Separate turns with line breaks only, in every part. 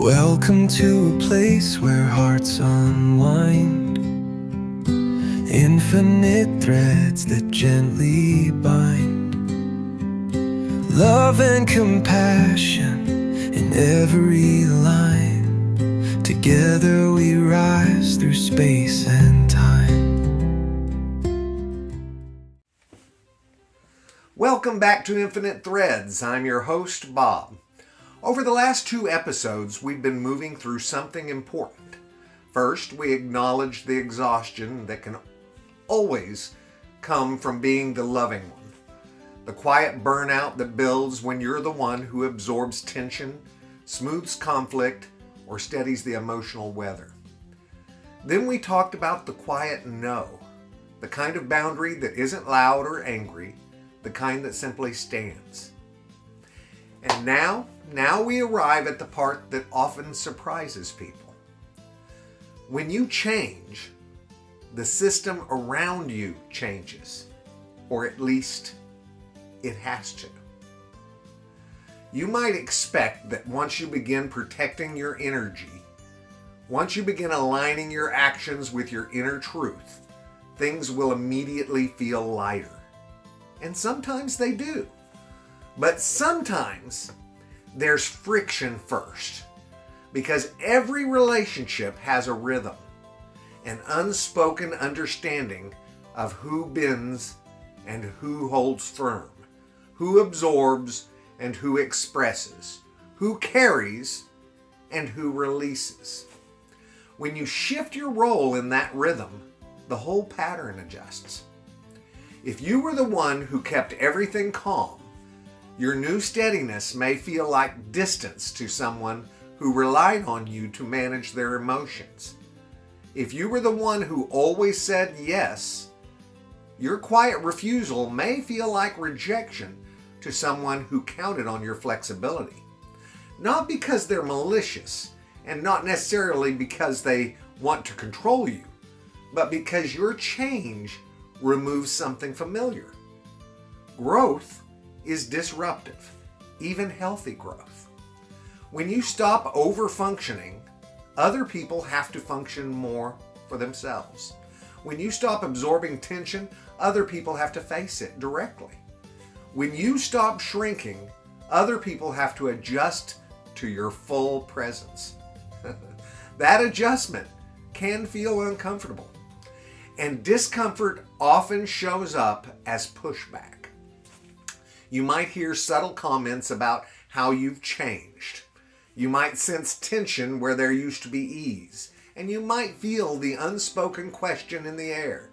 Welcome to a place where hearts unwind, infinite threads that gently bind, love and compassion in every line. Together we rise through space and time.
Welcome back to Infinite Threads. I'm your host, Bob. Over the last 2 episodes, we've been moving through something important. First, we acknowledged the exhaustion that can always come from being the loving one. The quiet burnout that builds when you're the one who absorbs tension, smooths conflict, or steadies the emotional weather. Then we talked about the quiet no, the kind of boundary that isn't loud or angry, the kind that simply stands. And now we arrive at the part that often surprises people. When you change, the system around you changes, or at least it has to. You might expect that once you begin protecting your energy, once you begin aligning your actions with your inner truth, things will immediately feel lighter. And sometimes they do. But sometimes there's friction first, because every relationship has a rhythm, an unspoken understanding of who bends and who holds firm, who absorbs and who expresses, who carries and who releases. When you shift your role in that rhythm, the whole pattern adjusts. If you were the one who kept everything calm, your new steadiness may feel like distance to someone who relied on you to manage their emotions. If you were the one who always said yes, your quiet refusal may feel like rejection to someone who counted on your flexibility. Not because they're malicious, and not necessarily because they want to control you, but because your change removes something familiar. Growth is disruptive, even healthy growth. When you stop over-functioning, other people have to function more for themselves. When you stop absorbing tension, other people have to face it directly. When you stop shrinking, other people have to adjust to your full presence. That adjustment can feel uncomfortable, and discomfort often shows up as pushback. You might hear subtle comments about how you've changed. You might sense tension where there used to be ease. And you might feel the unspoken question in the air.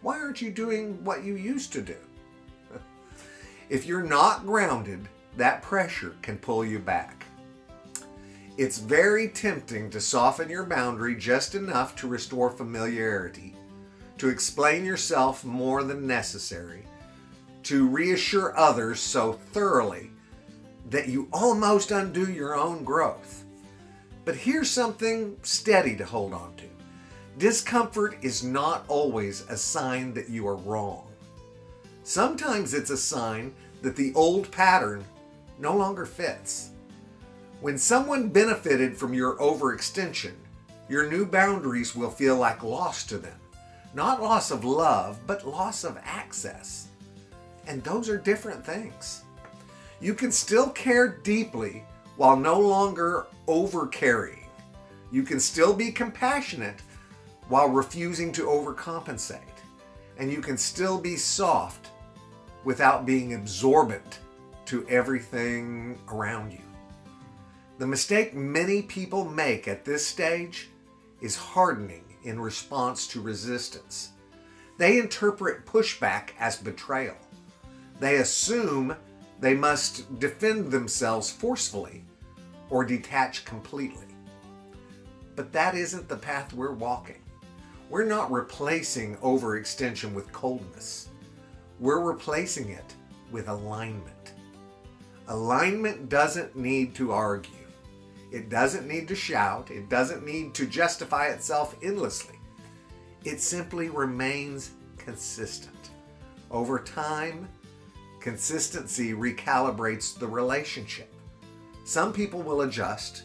Why aren't you doing what you used to do? If you're not grounded, that pressure can pull you back. It's very tempting to soften your boundary just enough to restore familiarity, to explain yourself more than necessary, to reassure others so thoroughly that you almost undo your own growth. But here's something steady to hold on to. Discomfort is not always a sign that you are wrong. Sometimes it's a sign that the old pattern no longer fits. When someone benefited from your overextension, your new boundaries will feel like loss to them. Not loss of love, but loss of access. And those are different things. You can still care deeply while no longer over-carrying. You can still be compassionate while refusing to overcompensate. And you can still be soft without being absorbent to everything around you. The mistake many people make at this stage is hardening in response to resistance. They interpret pushback as betrayal. They assume they must defend themselves forcefully or detach completely. But that isn't the path we're walking. We're not replacing overextension with coldness. We're replacing it with alignment. Alignment doesn't need to argue. It doesn't need to shout. It doesn't need to justify itself endlessly. It simply remains consistent. Over time, consistency recalibrates the relationship. Some people will adjust,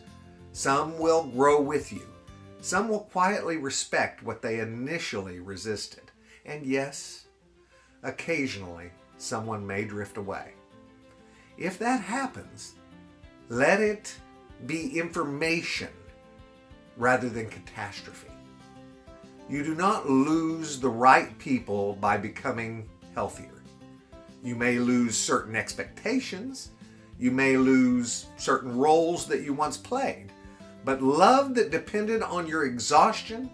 Some will grow with you. Some will quietly respect what they initially resisted. And yes, occasionally someone may drift away. If that happens, let it be information rather than catastrophe. You do not lose the right people by becoming healthier. You may lose certain expectations. You may lose certain roles that you once played. But love that depended on your exhaustion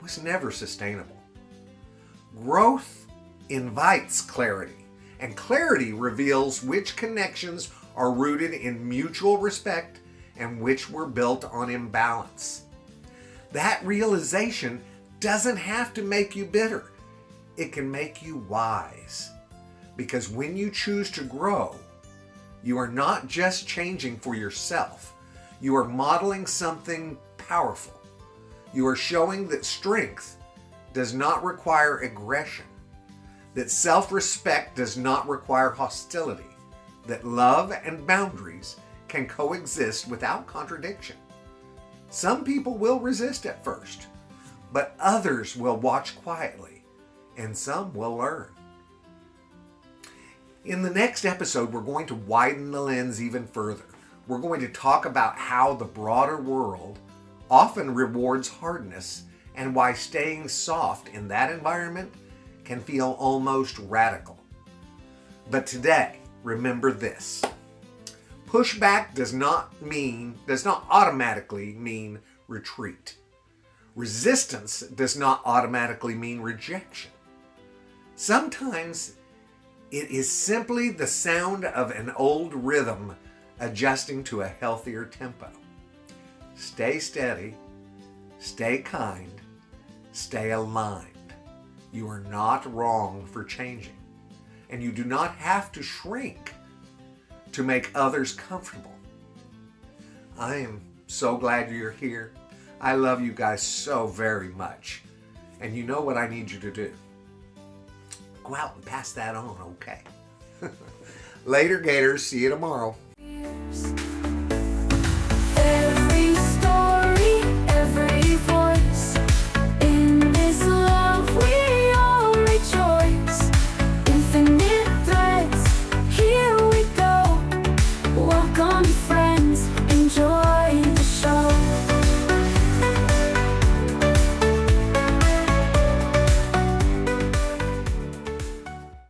was never sustainable. Growth invites clarity, and clarity reveals which connections are rooted in mutual respect and which were built on imbalance. That realization doesn't have to make you bitter. It can make you wise. Because when you choose to grow, you are not just changing for yourself. You are modeling something powerful. You are showing that strength does not require aggression, that self-respect does not require hostility, that love and boundaries can coexist without contradiction. Some people will resist at first, but others will watch quietly, and some will learn. In the next episode, we're going to widen the lens even further. We're going to talk about how the broader world often rewards hardness and why staying soft in that environment can feel almost radical. But today, remember this. Pushback does not automatically mean retreat. Resistance does not automatically mean rejection. Sometimes it is simply the sound of an old rhythm adjusting to a healthier tempo. Stay steady, stay kind, stay aligned. You are not wrong for changing, and you do not have to shrink to make others comfortable. I am so glad you're here. I love you guys so very much. And you know what I need you to do. Go out and pass that on, okay? Later, Gators. See you tomorrow.